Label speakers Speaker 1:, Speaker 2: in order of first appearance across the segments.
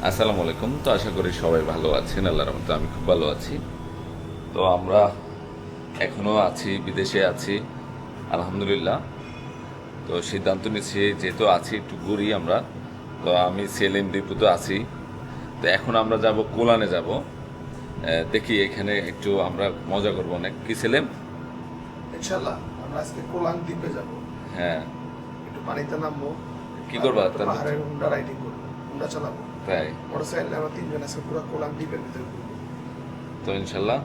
Speaker 1: আসসালামু আলাইকুম। তো আশা করি সবাই ভালো আছেন, আল্লাহর রহমতে আমি খুব ভালো আছি। তো আমরা এখনো আছি, বিদেশে আছি আলহামদুলিল্লাহ। তো সিদ্ধান্ত নিচ্ছি যেহেতু আছি একটু ঘুরি আমরা। তো আমি সেলিম দীপু তো আছি। তো এখন আমরা যাব কোলানে যাব, দেখি এখানে একটু আমরা মজা করবো অনেক। কি সেলিম?
Speaker 2: ইনশাআল্লাহ আমরা আজকে কোলাং দ্বীপে যাব।
Speaker 1: হ্যাঁ।
Speaker 2: একটু পানিতে নামবো।
Speaker 1: কি করবা
Speaker 2: তারপর
Speaker 1: তাহলে?
Speaker 2: পাহাড়ে হুন্ডা রাইডিং করবো, হুন্ডা চালাবো।
Speaker 1: তাই?
Speaker 2: মোটরসাইকেলে আমরা তিনজন আজকে পুরো কোলাং দ্বীপের ভিতরে ঘুরবো।
Speaker 1: তো ইনশাল্লাহ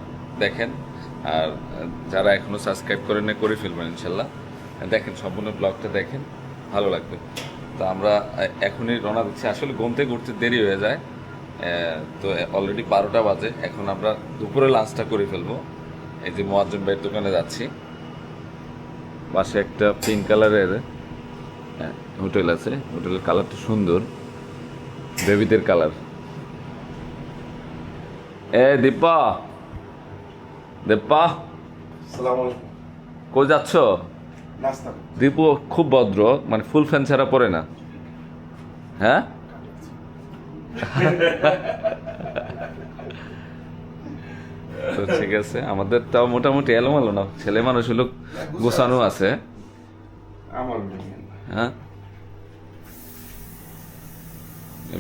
Speaker 1: দেখেন। আর যারা এখনো সাবস্ক্রাইব করেন না, করে ফেলবেন ইনশাল্লাহ। দেখেন, সম্পূর্ণ ব্লগটা দেখেন, ভালো লাগবে। তো আমরা এখনই রওনা দিচ্ছি। আসলে ঘুমতে ঘুরতে দেরি হয়ে যায়। তো অলরেডি 12টা বাজে। এখন আমরা দুপুরে লাঞ্চটা করে ফেলবো। এই যে মোয়াজ্জেম ভাইয়ের দোকানে যাচ্ছি। পাশে একটা পিঙ্ক কালারের হোটেল আছে। হোটেলের কালারটা সুন্দর, বেবিদের কালার। দীপা, দীপা,
Speaker 2: আসসালামু আলাইকুম।
Speaker 1: কই যাচ্ছ?
Speaker 2: নাস্তা
Speaker 1: দীপু খুব ভদ্র, মানে ফুল ফ্যান ছাড়া পরে না। হ্যাঁ, তো ঠিক আছে। আমাদের তাও মোটামুটি এলোমেলো না, ছেলে মানুষ হলো গোছানো আছে।
Speaker 2: আমার
Speaker 1: হ্যাঁ,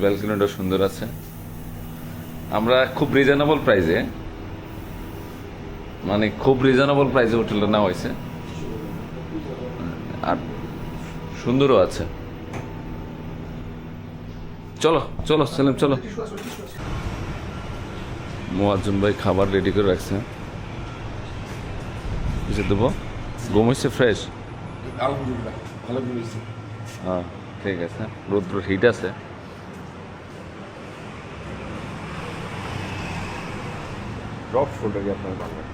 Speaker 1: ব্যালকনিটা সুন্দর আছে। আমরা খুব রিজনেবল প্রাইসে, মানে খুব রিজনেবল প্রাইসে হোটেলটা নেওয়া হয়েছে, আর সুন্দরও আছে। চলো চলো সেলিম, চলো। মোয়াজ্জেম ভাই খাবার রেডি করে রাখছে, বুঝে দেবো। ঘুম হচ্ছে ফ্রেশ?
Speaker 2: আলহামদুলিল্লাহ ভালো ঘুরেছি।
Speaker 1: হ্যাঁ, ঠিক আছে। রৌদ্র হিট আছে।
Speaker 2: ড্রপ ফুলটাকে আপনার ভালো লাগে।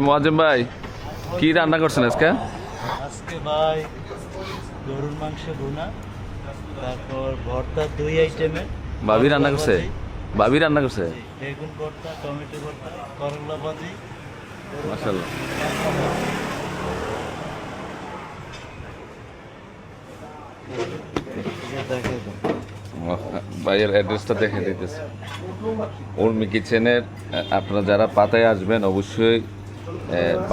Speaker 1: মোয়াজ্জেম ভাই, কি রান্না করছেন আজকে?
Speaker 3: আজকে ভাই গরুর মাংস ভুনা, তারপর ভর্তা 2 আইটেমের।
Speaker 1: ভাবি রান্না করছে? ভাবি রান্না করছে?
Speaker 3: বেগুন ভর্তা, টমেটো ভর্তা, করলা ভাজি।
Speaker 1: মাশাআল্লাহ।
Speaker 3: দেখে
Speaker 1: ভাইয়ের অ্যাড্রেসটা দেখে দিতেছে। উর্মি কিচেনের আপনারা যারা পাতায় আসবেন অবশ্যই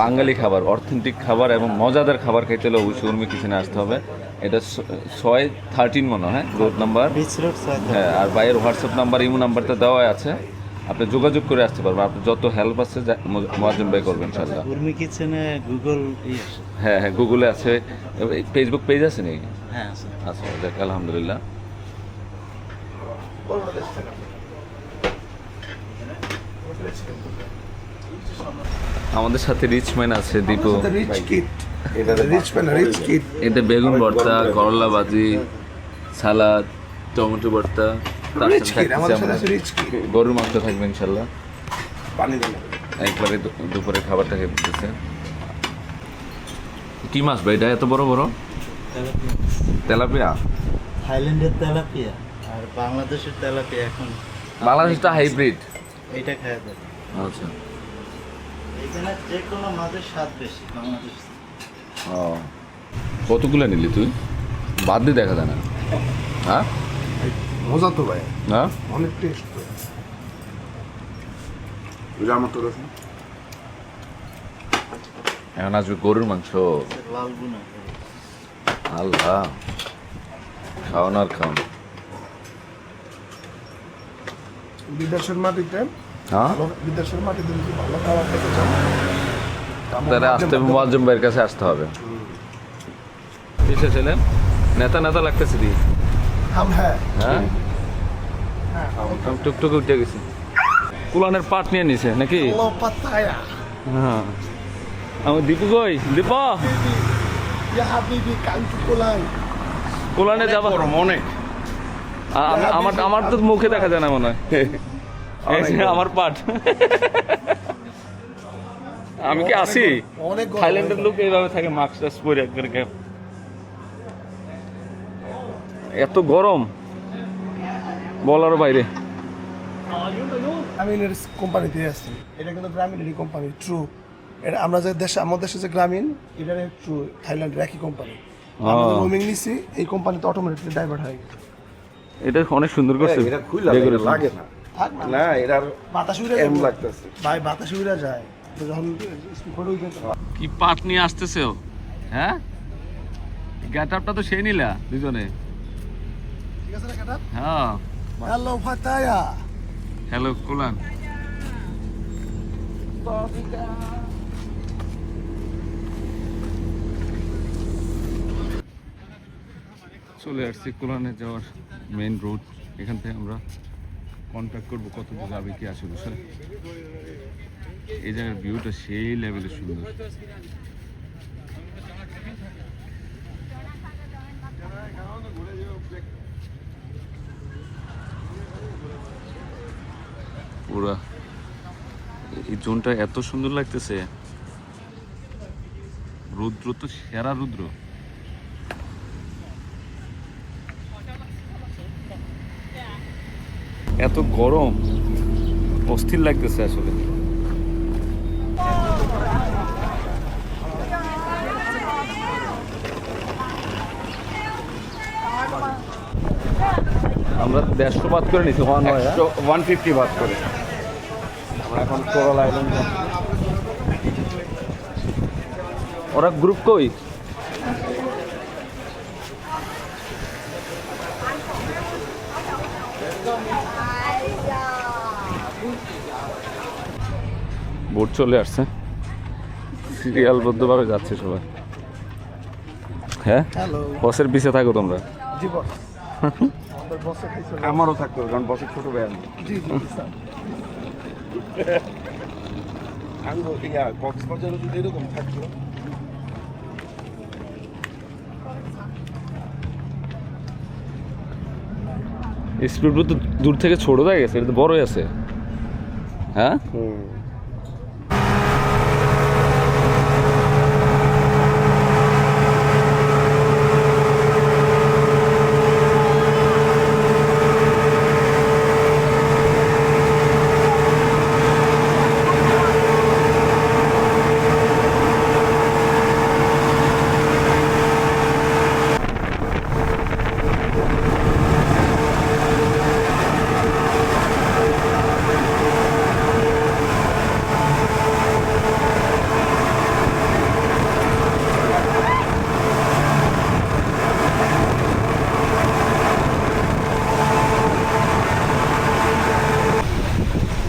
Speaker 1: বাঙালি খাবার, অথেন্টিক খাবার এবং মজাদার খাবার খাইতে হলে অবশ্যই উর্মি কিচেনে আসতে হবে। এটা 613 মনে হয় road number.
Speaker 3: Beach road side.
Speaker 1: হ্যাঁ, আর ভাইয়ের হোয়াটসঅ্যাপ নাম্বার, ইমো নাম্বারটা দেওয়া আছে, আপনি যোগাযোগ করে আসতে পারবেন। আপনার যত হেল্প আছে মোয়াজ্জেম ভাই করবেন ইনশাআল্লাহ।
Speaker 3: উর্মি কিচেনে গুগল
Speaker 1: হ্যাঁ হ্যাঁ, গুগলে আছে, ফেসবুক পেজ আছে নাকি?
Speaker 3: হ্যাঁ আছে।
Speaker 1: আচ্ছা, দেখ আলহামদুলিল্লাহ। আমাদের সাথে রিচম্যান আছে দীপু।
Speaker 2: রিচ কিট, এটা রিচ প্যান, রিচ কিট।
Speaker 1: এটা বেগুন ভর্তা, করলা ভাজি, সালাদ, টমেটো ভর্তা, তার
Speaker 2: রিচ
Speaker 1: সাথে
Speaker 2: কিট আমাদের সাথে
Speaker 1: থাকছে
Speaker 2: আছে রিচ কিট।
Speaker 1: গরুর মাংস থাকবে ইনশাল্লাহ।
Speaker 2: পানি দেন।
Speaker 1: একবারে দুপুরে খাবারটা খেয়ে দিতেছে। কি মাছ ভাই এটা এত বড় বড়? তেলাপিয়া?
Speaker 3: থাইল্যান্ডের তেলাপিয়া আর বাংলাদেশের তেলাপিয়া এখন
Speaker 1: বাংলাদেশটা হাইব্রিড।
Speaker 3: এইটা খাওয়া যায়।
Speaker 1: আচ্ছা,
Speaker 3: এখানে যে কোনো মাছের স্বাদ বেশি বাংলাদেশ থেকে।
Speaker 1: ও, কতগুলো নিলি তুই? বাদ দিয়ে দেখা যায় না। হ্যাঁ
Speaker 2: মজা তো ভাই,
Speaker 1: হ্যাঁ,
Speaker 2: অনেক টেস্ট তো। আমার তো রসুন
Speaker 1: এখন আসবে গরুর মাংস।
Speaker 3: লাল গুনা
Speaker 1: আল্লাহ, খাওয়ান আর খাওয়ান।
Speaker 2: বিদেশের মাটিতে
Speaker 1: হ্যাঁ,
Speaker 2: বিদেশের মাটিতে যদি ভালো খাবার খেতে চান
Speaker 1: তাহলে আসতে হবে, মোয়াজ্জেম ভাইয়ের কাছে আসতে হবে। কিসে ছিলেন? নেতা নেতা লাগতেছে দি।
Speaker 2: হ্যাঁ
Speaker 1: হ্যাঁ, আমি টুকটুকে উঠে গেছি। কুলানের পাট নিয়ে নিছে নাকি?
Speaker 2: পাতায়া
Speaker 1: হ্যাঁ, আমার দীপু কই? দীপা,
Speaker 2: ইয়া হাবিবি কালকে কোলাং।
Speaker 1: কুলানে যাবা?
Speaker 2: অনেক
Speaker 1: আমার আমার তো মুখে দেখা যায় না মনে হয়। এই যে আমার পাট। আমি কি আসি?
Speaker 2: অনেক গরম,
Speaker 1: থাইল্যান্ডের
Speaker 2: অনেক
Speaker 1: লোক এইভাবে থাকে, মাস্ক টাস্ক পরে একবারে এত গরম বলার বাইরে।
Speaker 2: গ্রামীণের কোম্পানিতে আসছে, এটা কিন্তু গ্রামীণেরই কোম্পানি ট্রু। এটা আমরা যে দেশে, আমাদের দেশে যে গ্রামীণ, এটার ট্রু থাইল্যান্ডের একই কোম্পানি। আমরা রোমিং নিছি, এই কোম্পানিতে অটোমেটিকলি ডাইভার্ট হয়ে গেছে।
Speaker 1: এটা অনেক সুন্দর করছে
Speaker 4: এটা খুইলা
Speaker 1: Decoration।
Speaker 4: লাগে না
Speaker 2: থাক না
Speaker 4: না এটার
Speaker 2: বাতাস উড়ে
Speaker 4: এম
Speaker 2: যাবে।
Speaker 4: লাগতেছে
Speaker 2: ভাই বাতাস উড়ে যায় তো যখন ফটো উঠে
Speaker 1: কি পাট নিয়ে আসতেছে ও হ্যাঁ গেট আপটা তো সেই নিলা দুজনে
Speaker 2: ঠিক আছে না কাটা
Speaker 1: হ্যাঁ
Speaker 2: হ্যালো ফাতায়া
Speaker 1: হ্যালো কুলান চলে আসছি কুলানে যাওয়ার মেইন রোড এখান থেকে আমরা কন্ট্যাক্ট করবো কত দূর যাবে কি আসে বুঝছেন এই জায়গার ভিউটা সেই লেভেলের সুন্দর পুরা এই জোনটা এত সুন্দর লাগতেছে রুদ্র তো সেরা রুদ্র এত গরম অস্থির লাগতেছে আসলে আমরা 150 বাদ করে নিছি
Speaker 4: 150 বাদ করে আমরা এখন কোরাল আইল্যান্ড
Speaker 1: ওরা গ্রুপ কই বোট চলে আসছে সিরিয়ালবদ্ধভাবে যাচ্ছে সবাই হ্যাঁ
Speaker 2: হ্যালো
Speaker 1: বসের পিছে থাকো তোমরা
Speaker 2: জি বস আমাদের বসের পিছনে
Speaker 4: আমারও থাকতে হবে কারণ বসে ছোট ভাই আমি
Speaker 2: জি জি স্যার
Speaker 4: আঙ্গো ইয়া কক্সবাজারে যদি এরকম থাকতো
Speaker 1: স্পিড বোট তো দূর থেকে ছোট হয়ে গেছে এটা তো বড়ই আছে হ্যাঁ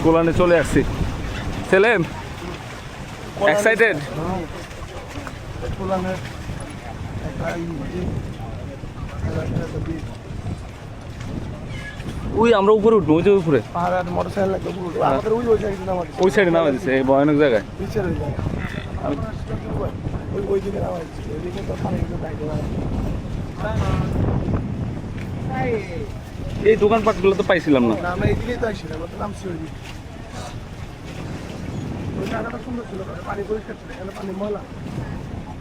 Speaker 1: কোলানে চলে আসছি সেলেম এক্সাইটেড
Speaker 2: কোলানের একটা
Speaker 1: ওই আমরা উপরে উঠবো ওই যে উপরে
Speaker 2: পাহাড়ের মোটরসাইকেল লাগবে পুরো আমাদের ওই সাইডে নামা দিচ্ছে
Speaker 1: ওই সাইডে নামা দিচ্ছে এই ভয়ানক জায়গায়
Speaker 2: নিচের ওই জায়গা ওই দিকে নামা দিচ্ছে ওইদিকে তো পানি কিন্তু বাইরে
Speaker 1: এই দোকানপাটগুলো তো পাইছিলাম না
Speaker 2: না আমরা এইদিকেই তো আসছি আমরা তো নামছি ওই দিকে ওই জায়গাটা সুন্দর ছিল পানি পরিষ্কার ছিল এখানে পানি ময়লা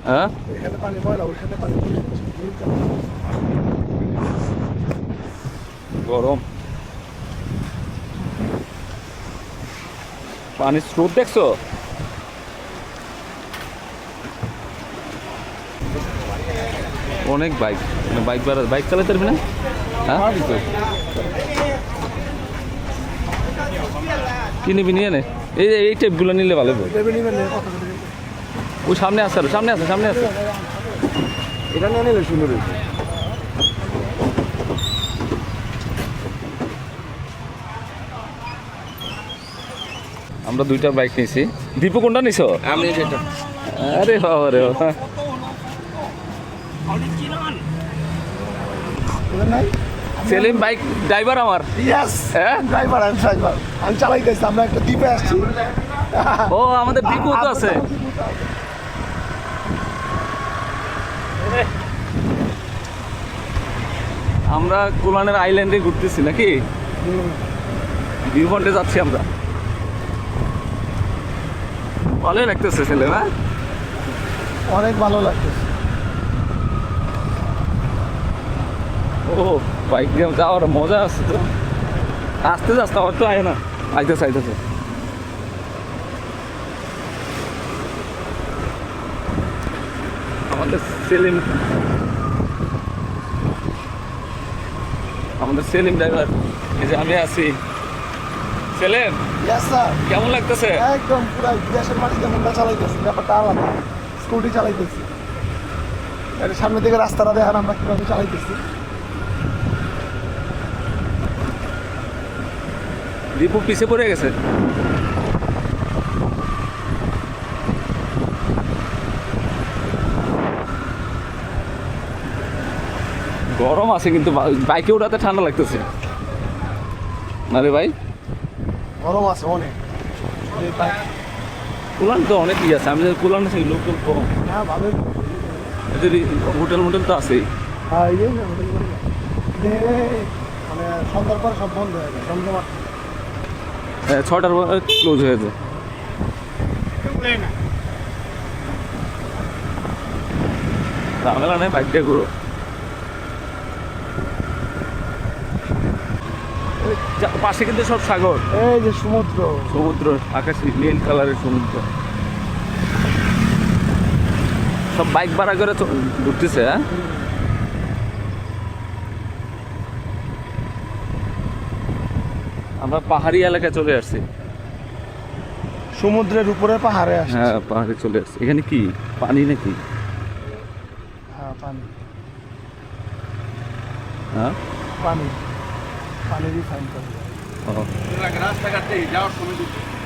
Speaker 1: হ্যাঁ
Speaker 2: এখানে পানি ময়লা ওইখানে পানি পরিষ্কার ছিল
Speaker 1: গরম পানির স্রোত দেখছো অনেক বাইক মানে বাইক চালাতে পারবি না হ্যাঁ কি নিবি নিয়ে নে এই টেপগুলো নিলে ভালো হবে
Speaker 2: দেবে নিবেন না কত করে
Speaker 1: ওই সামনে আসছে আরো, সামনে আছে
Speaker 4: এটা নিয়ে নিলে সুন্দর হয়েছে
Speaker 1: আমরা দুইটা বাইক নিয়েছি দীপু কোনটা নিছো
Speaker 4: আমি যেটা
Speaker 1: আরে বাবা রে বাবা।
Speaker 2: নাই
Speaker 1: সেলিম বাইক ড্রাইভার আমার
Speaker 2: ইয়েস
Speaker 1: হ্যাঁ
Speaker 2: ড্রাইভার আমি চালাইতেছি আমরা একটা দ্বীপে আসছি
Speaker 1: ও আমাদের বিকু তো আছে আমরা কোলানের আইল্যান্ডে ঘুরতেছি নাকি ভিউ পয়েন্টে যাচ্ছি আমরা ভালোই লাগতেছে ছেলে না
Speaker 2: অনেক ভালো লাগতেছে
Speaker 1: ও বাইক দিয়ে যাওয়ার মজা আছে তো আসতে যাচ্ছে আমার তো আয় না আইতেছে আমাদের সেলিম আমাদের সেলিম ড্রাইভার, এই যে আমি আছি। সেলিম,
Speaker 2: ইয়েস স্যার,
Speaker 1: কেমন লাগতেছে?
Speaker 2: একদম পুরো দেশের মাটিতে হোন্ডা চালাইতেছি, ব্যাপারটা আলাদা। স্কুটি চালাইতেছি, এর সামনে থেকে রাস্তাটা দেখেন আমরা কিভাবে চালাইতেছি।
Speaker 1: দীপু পিছে পড়ে গেছে। গরম আছে কিন্তু বাইকে ওঠাতে ঠান্ডা লাগতেছে না রে ভাই?
Speaker 2: গরম আছে অনেক। এই বাইক-
Speaker 1: কুলান তো অনেকই আছে, আমি কুলান আছে, লোক কম।
Speaker 2: হ্যাঁ ভালোই।
Speaker 1: এদের হোটেল মোটেল তো আছেই।
Speaker 2: হ্যাঁ এই যে মানে সন্ধ্যার পর সব বন্ধ হয়ে যায়, জমজমাট।
Speaker 1: 6টার পর ক্লোজ হয়ে যায়। ঝামেলা নেই, বাইক দিয়ে ঘুরো। পাশে কিন্তু সব সাগর,
Speaker 2: এই যে সমুদ্র,
Speaker 1: সমুদ্র, আকাশি নীল কালারের সমুদ্র। সব বাইক ভাড়া করে ঘুরতেছে। হ্যাঁ, আমরা পাহাড়ি এলাকায় চলে আসছি।
Speaker 2: সমুদ্রের উপরে পাহাড়ে আসছে।
Speaker 1: হ্যাঁ, পাহাড়ে চলে আসছি। এখানে কি পানি নাকি?
Speaker 2: হ্যাঁ পানি,
Speaker 1: হ্যাঁ,
Speaker 2: পানি, পানি রিফাইন করে।
Speaker 1: ও।
Speaker 4: রাস্তাঘাটে যাওয়ার সময় দিচ্ছে।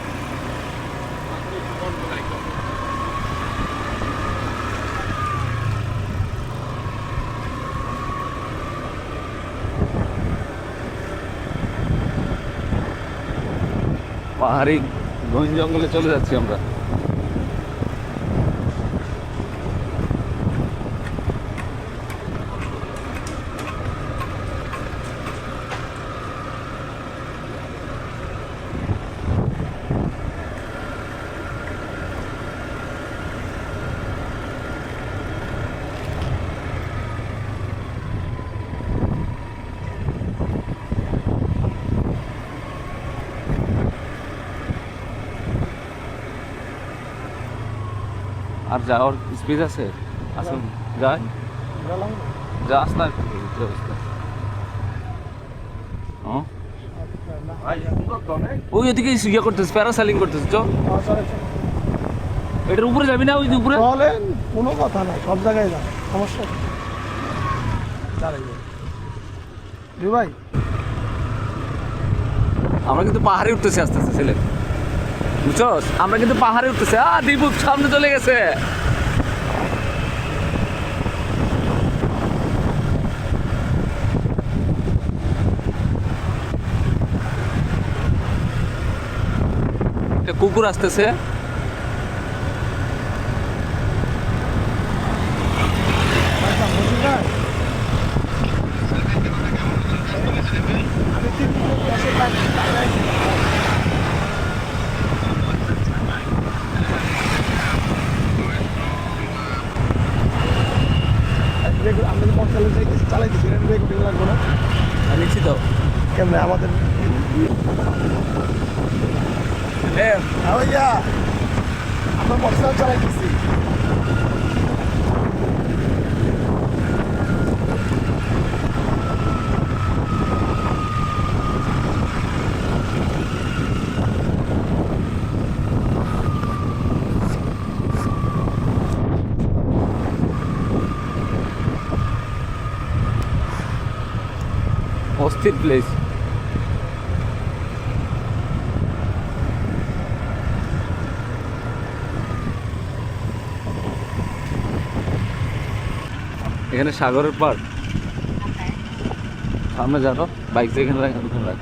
Speaker 1: পাহাড়ি ঘন জঙ্গলে চলে যাচ্ছি আমরা। আর যাওয়ার স্পিড আছে? আসুন যাই, যা আসতে ওই ওদিকে ইয়ে করতেছে, প্যারাসাইলিং করতেছে। চ, এটার উপরে যাবি না? ওই যে উপরে
Speaker 2: চলেন, কোনো কথা নাই, সব জায়গায় যান, সমস্যা নেই। চালাই যান। জি ভাই,
Speaker 1: আমরা কিন্তু পাহাড়ে উঠতেছি আস্তে আস্তে। ছেলে বুঝছস, আমরা কিন্তু পাহাড়ে উঠতেছি। দীপু সামনে চলে গেছে। একটা কুকুর আসতেছে।
Speaker 2: আচ্ছা, বুঝলি না? আমি ঠিক এসে বাইক- ব্রেক- আমরা যে মোটর চালাইতেছি, এটা ব্রেক ব্রেক লাগবো না।
Speaker 1: নিচ্ছি তো।
Speaker 2: কেমনে আমাদের হ্যাঁ ভাইয়া, আমরা মোটর চালাইতেছি।
Speaker 1: অস্থির প্লেস। এখানে সাগরের পার। সামনে জানো বাইক যেখানে রাখ ওখানে রাখ।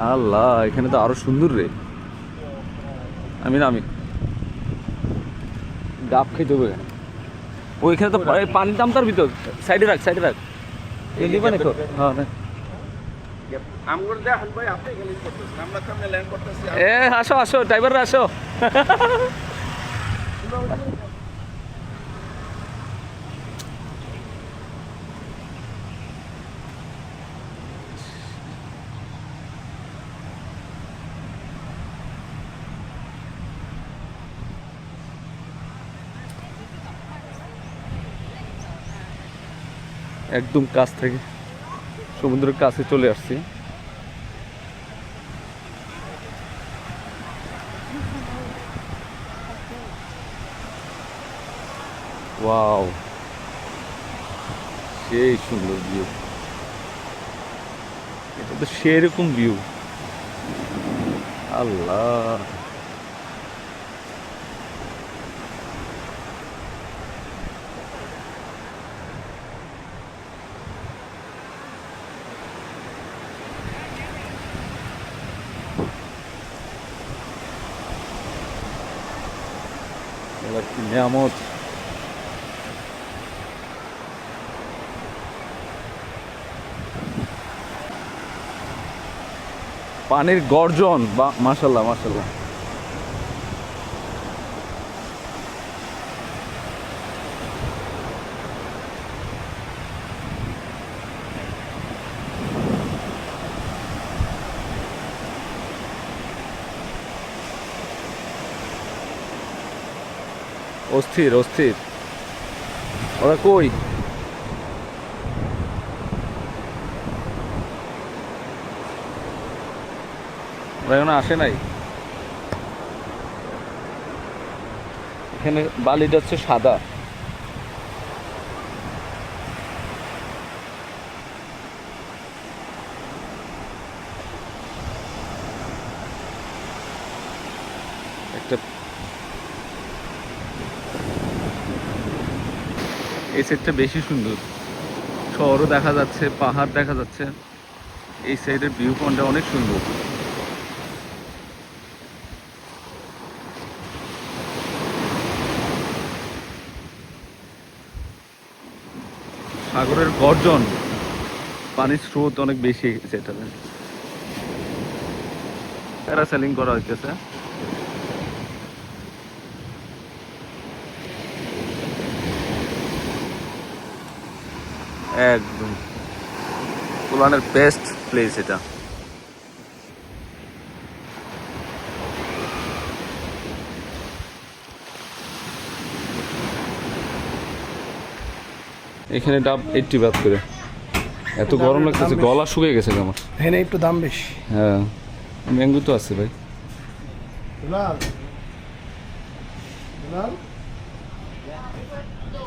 Speaker 1: আল্লাহ, এখানে তো আরো সুন্দর রে। আমি ডাব খেতে হবে এখানে। ওইখানে তো পানির দাম তার ভিতর। সাইডে রাখ, সাইডে রাখ। এই নিবা না তো? হ্যাঁ, নে। এ আসো আসো, ড্রাইভার আসো। একদম কাছ থেকে সমুদ্রের কাছে চলে আসছি। ওয়াও, সেই সুন্দর ভিউ, এটা তো সেরকম ভিউ। আল্লাহ, আল্লাহ কি নিয়ামত। পানির গর্জন, বা মাশাল্লাহ মাশাল্লাহ। অস্থির অস্থির। ওরা কই? ওরা এখনো আসে নাই। এখানে বালিটা হচ্ছে সাদা। একটা এই সাইডটা বেশি সুন্দর, শহরও দেখা যাচ্ছে, পাহাড় দেখা যাচ্ছে। এই সাইডের ভিউ পয়েন্টটা অনেক সুন্দর। সাগরের গর্জন, পানির স্রোত অনেক বেশি গেছে এটাতে। প্যারাসেলিং করা হইতেছে। একদম পোল্যান্ডের বেস্ট প্লেস এটা। এখানে ডাব 80 বাদ করে। এত গরম লাগতেছে, গলা শুকিয়ে গেছে আমার।
Speaker 2: এখানে একটু দাম বেশি।
Speaker 1: হ্যাঁ, ম্যাঙ্গো তো আছে ভাই।
Speaker 2: দুলাল, দুলাল,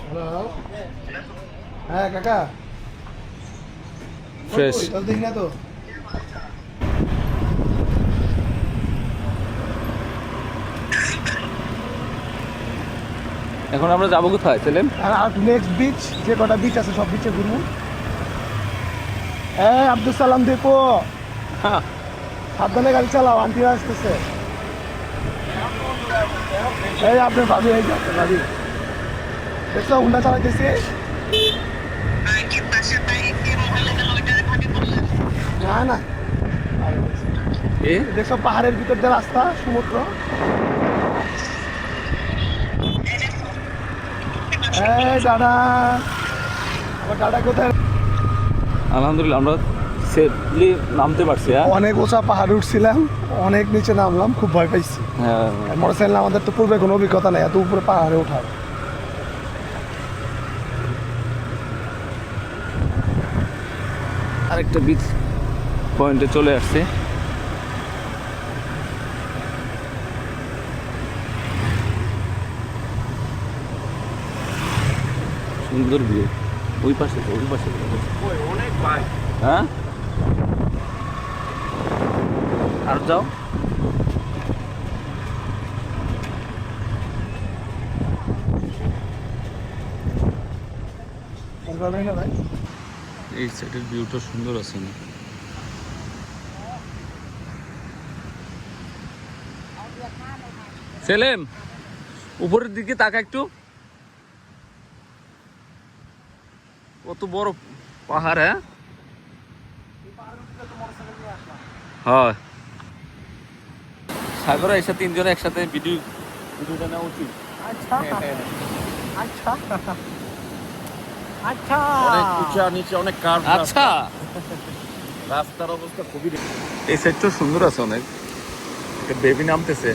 Speaker 2: হ্যালো, হ্যাঁ কাকা,
Speaker 1: ফ্রেশ।
Speaker 2: দেখি না তো।
Speaker 1: এখন আমরা যাবো কোথায় ছেলেম?
Speaker 2: আর নেক্সট বিচ, যে কটা বিচ আছে সব বিচে ঘুরবো। হ্যাঁ আব্দুল সালাম দেখো, সাবধানে গাড়ি চালাও, আন্টিরা আসতেছে। এই আপনার ভাবি, এই যাচ্ছে ভাবি, দেখছো হুন্ডা চালাইতেছে। না না,
Speaker 1: এ
Speaker 2: দেখছো পাহাড়ের ভিতর দিয়ে রাস্তা, সমুদ্র। এই দাদা, আমার দাদা কোথায়?
Speaker 1: আলহামদুলিল্লাহ আমরা সেফলি নামতে পারছি। হ্যাঁ,
Speaker 2: অনেক উঁচা পাহাড়ে উঠছিলাম, অনেক নিচে নামলাম, খুব ভয় পাইছি।
Speaker 1: হ্যাঁ,
Speaker 2: মোটরসাইকেল আমাদের তো পূর্বে কোনো অভিজ্ঞতা নেই এত উপরে পাহাড়ে ওঠার।
Speaker 1: আরেকটা বিচ পয়েন্টে চলে আসছে। সুন্দর ভিউ। ওই পাশে তো, ওই পাশে
Speaker 4: অনেক বাইক।
Speaker 1: হ্যাঁ, আর যাও। এই সাইডের ভিউটা সুন্দর আছে না? সেলেম, উপরের দিকে তাকা একটু, কত বড় পাহাড়। হ্যাঁ, হয় সাগরে এসে তিনজনে একসাথে ভিডিওটা নেওয়া উচিত।
Speaker 2: আচ্ছা আচ্ছা আচ্ছা,
Speaker 4: অনেক উঁচা নিচে, অনেক কার্ভ।
Speaker 1: আচ্ছা,
Speaker 4: রাস্তার অবস্থা খুবই।
Speaker 1: এই সাইডটা সুন্দর আছে অনেক। একটা বেবি নামতেছে।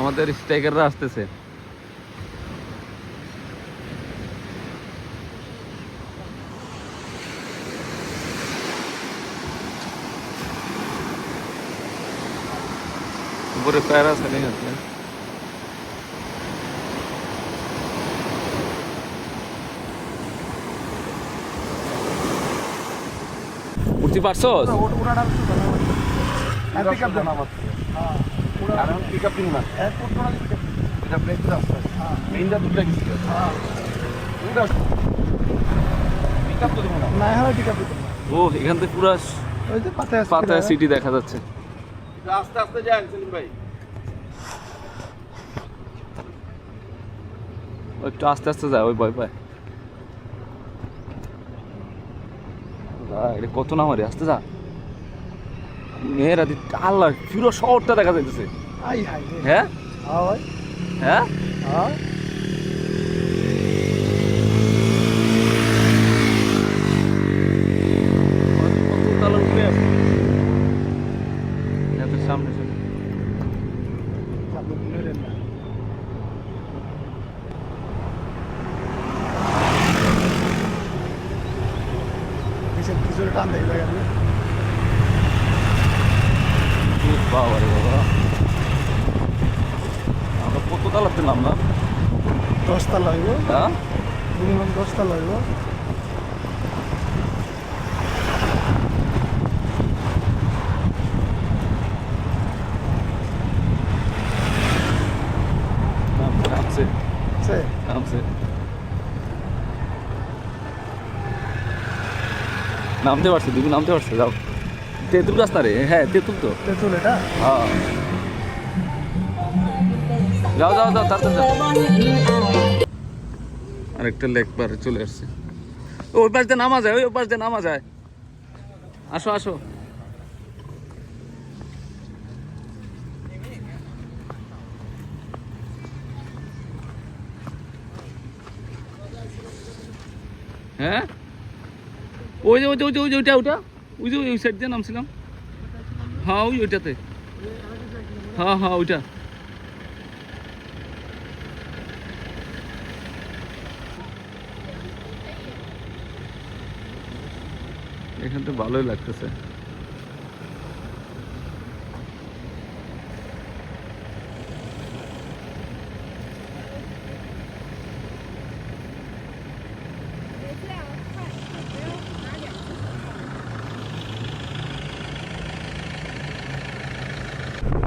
Speaker 1: আমাদের স্ট্রাইকাররা আসতেছে। উপরে প্যারা সেলিং আছে। উঠতে পারছো?
Speaker 2: ওনাটা পিক আপ দেন আমার
Speaker 4: কারণ পিক আপ না
Speaker 2: এয়ারপোর্ট ওনারা পিক আপ
Speaker 4: এটা ব্রেক রাস্তা মেইনটা দুটো গেছিল পিক আপ তো দেবো না
Speaker 2: না হয় পিক আপ দিতে
Speaker 1: ও এখান থেকে পুরো
Speaker 2: ওই যে পাতায়
Speaker 1: পাতায় সিটি দেখা যাচ্ছে।
Speaker 4: আস্তে আস্তে যান সেলিম ভাই।
Speaker 1: একটু আস্তে আস্তে যায়, ওই ভয় পায়। এটা কত না মারি, আস্তে যা। মেয়েরা আল্লাহ পুরো শহরটা দেখা যাইতেছে।
Speaker 2: আই হাই
Speaker 1: হ্যাঁ
Speaker 2: হ্যাঁ ভাই
Speaker 1: হ্যাঁ
Speaker 2: হ্যাঁ
Speaker 1: কত কালো উঠে আছে এত সামনে চলে।
Speaker 2: সামনে ভুলে দেন না পিছনে টান দেয় ভাই আপনি
Speaker 1: বাবা রে বাবা, আমরা কত তালাতে নামলাম?
Speaker 2: 10 তলা হইব
Speaker 1: হ্যাঁ
Speaker 2: মিনিমাম 10 তলা হইব।
Speaker 1: নামছে
Speaker 2: সে
Speaker 1: নামছে নামতে পারছে, তুমি নামতে পারছো? যাও, তেঁতুল গাছ না রে? হ্যাঁ তেঁতুল তো।
Speaker 2: তেতুল এটা
Speaker 1: হ্যাঁ যাও যাও যাও তাড়াতাড়ি যাও। আরেকটা লেক পারে চলে আসছে। ওই পাশ দিয়ে নামা যায়, ওই পাশ দিয়ে নামা যায়। আসো আসো। হ্যাঁ ওই যে ওই যে ওই যে ওই যে ওইটা ওইটা ওই যে ওই সাইড দিয়ে নামছিলাম। হ্যাঁ ওই ওইটাতে, হ্যাঁ হ্যাঁ ওইটা। এখান তো ভালোই লাগতেছে।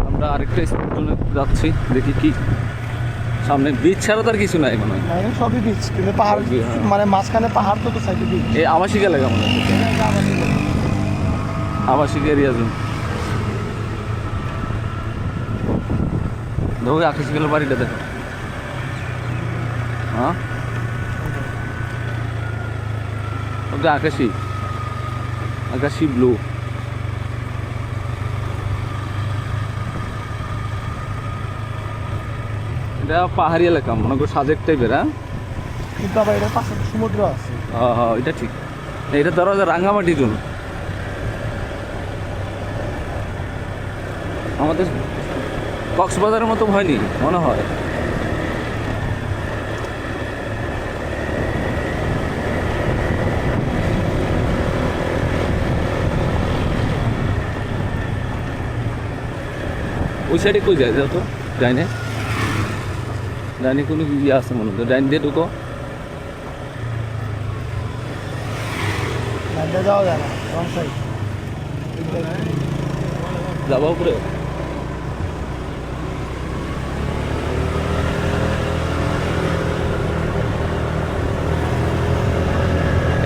Speaker 1: আমরা আরেকটা স্পটে যাচ্ছি, দেখি কি সামনে। বিচ ছাড়া তার কিছু নাই মনে হয়।
Speaker 2: না এখানে সবই বিচ কিন্তু পাহাড় মানে মাঝখানে পাহাড় তো সাইডে বিচ
Speaker 1: এই আবাসিক এলাকা মনে হয়, আবাসিক এরিয়া জোন। দেখো আকাশ গেল বাড়িটা দেখো। হ্যাঁ ওটা আকাশি, আকাশি ব্লু। এটা পাহাড়ি এলাকা মনে করো, সাজেক টাইপের। হ্যাঁ
Speaker 2: কিন্তু আবার এটার পাশে সমুদ্র আছে।
Speaker 1: হ্যাঁ হ্যাঁ এটা ঠিক। এটা ধরো রাঙ্গামাটি জোন। আমাদের কক্সবাজারের মতো হয়নি মনে হয়। ওই সাইডে কই যায় যাও তো? ডাইনে ডাইনে কোনো ইয়ে আছে মনে হয়, ডাইন দিয়ে ঢুকো।
Speaker 2: নাইডা যাওয়া যায় না রং সাইড
Speaker 1: যাবা উপরে?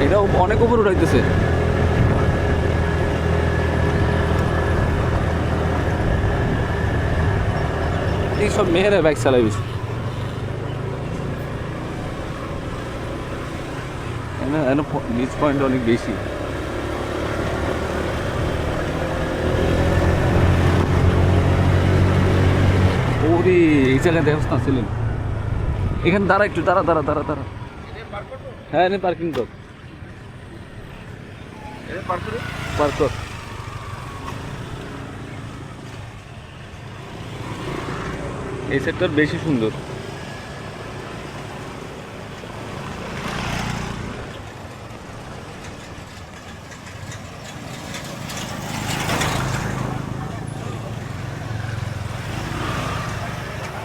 Speaker 1: এটাও অনেক উপরে উঠাইতেছে। এইসব মেয়েরা বাইক চালাই বেশি। বিচ পয়েন্ট অনেক বেশি। ওরে এই জায়গায় দেখছ না ছিলেন? এখানে দাঁড়া একটু, দাঁড়া দাঁড়া দাঁড়া দাঁড়া। হ্যাঁ এনে পার্কিং কর, পার্ক কর। এই সেটটার বেশি সুন্দর।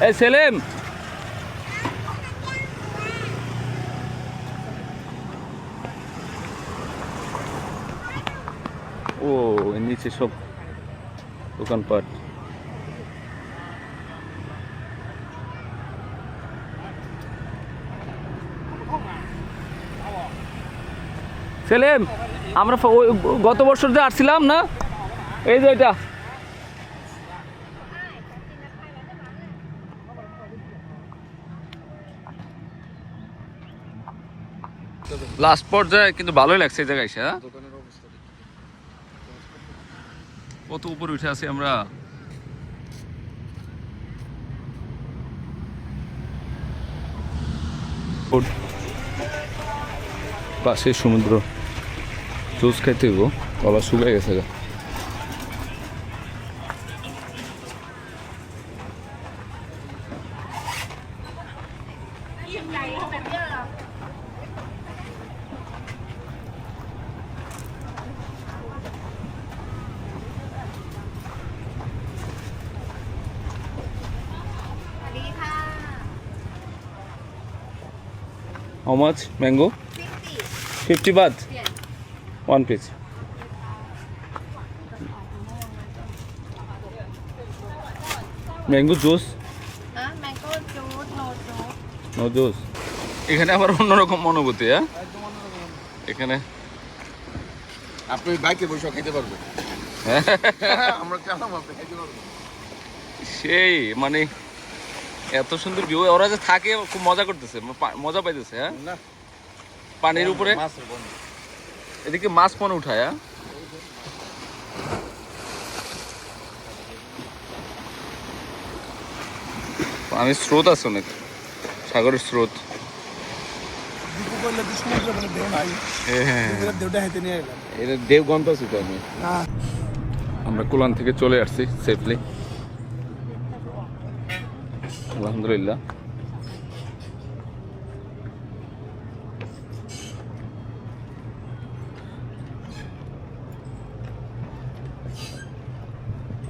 Speaker 1: এই সেলিম, ও এর নিচে সব দোকানপাট। সেলিম, আমরা গত বছর যে আসছিলাম না, এই যে এটা লাস্ট পর্যায়ে কিন্তু ভালোই লাগছে এই জায়গায় এসে। হ্যাঁ, কত উপরে উঠে আছি আমরা। পাশে সমুদ্র, জুস খাইতে হইব, গলা শুকাই গেছে গা। How much mango? 50 baht. One piece. Mango juice?
Speaker 5: Mango juice, no juice.
Speaker 1: No juice. এখানে আবার অন্যরকম অনুভূতি। হ্যাঁ, এখানে
Speaker 4: আপনি বাইকে বসে খাইতে পারবেন। আমরা কেমন আপনি খাইতে পারবেন।
Speaker 1: সেই মানে এত সুন্দর ভিউ, ওরা যে থাকে খুব মজা করতেছে, মজা পাইতেছে। হ্যাঁ,
Speaker 4: না
Speaker 1: পানির উপরে
Speaker 4: মাছের বন্ধ।
Speaker 1: এদিকে মাছ মনে উঠায়। হ্যাঁ, পানির স্রোত আছে অনেক, সাগরের স্রোত।
Speaker 2: দীপু করলে তো সমুদ্র মানে ঢেউ নাই,
Speaker 1: হ্যাঁ,
Speaker 2: ঢেউটা হেঁটে নিয়ে এলাম।
Speaker 4: এটা দেব গন্ত আছে তো আমি।
Speaker 2: হ্যাঁ,
Speaker 1: আমরা কোলান থেকে চলে আসছি সেফলি, আলহামদুলিল্লাহ।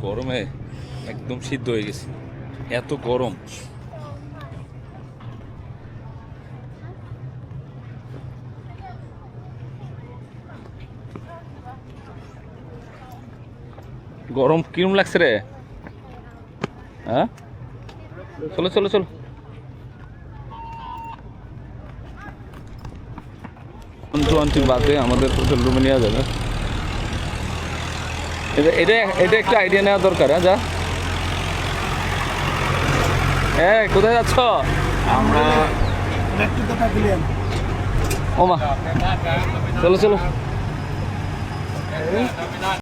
Speaker 1: গরমে একদম সিদ্ধ হয়ে গেছে, এত গরম। গরম কিরম লাগছে রে? হ্যাঁ, চলো চলো চলো। আন্টির বাদে আমাদের হোটেল রুমে নেওয়া যাবে। এটা এটা একটা আইডিয়া নেওয়া দরকার। হ্যাঁ, যা। হ্যাঁ, কোথায় যাচ্ছ?
Speaker 2: আমরা ব্যাক টু দ্য প্যাভিলিয়ন।
Speaker 1: ওমা, চলো চলো।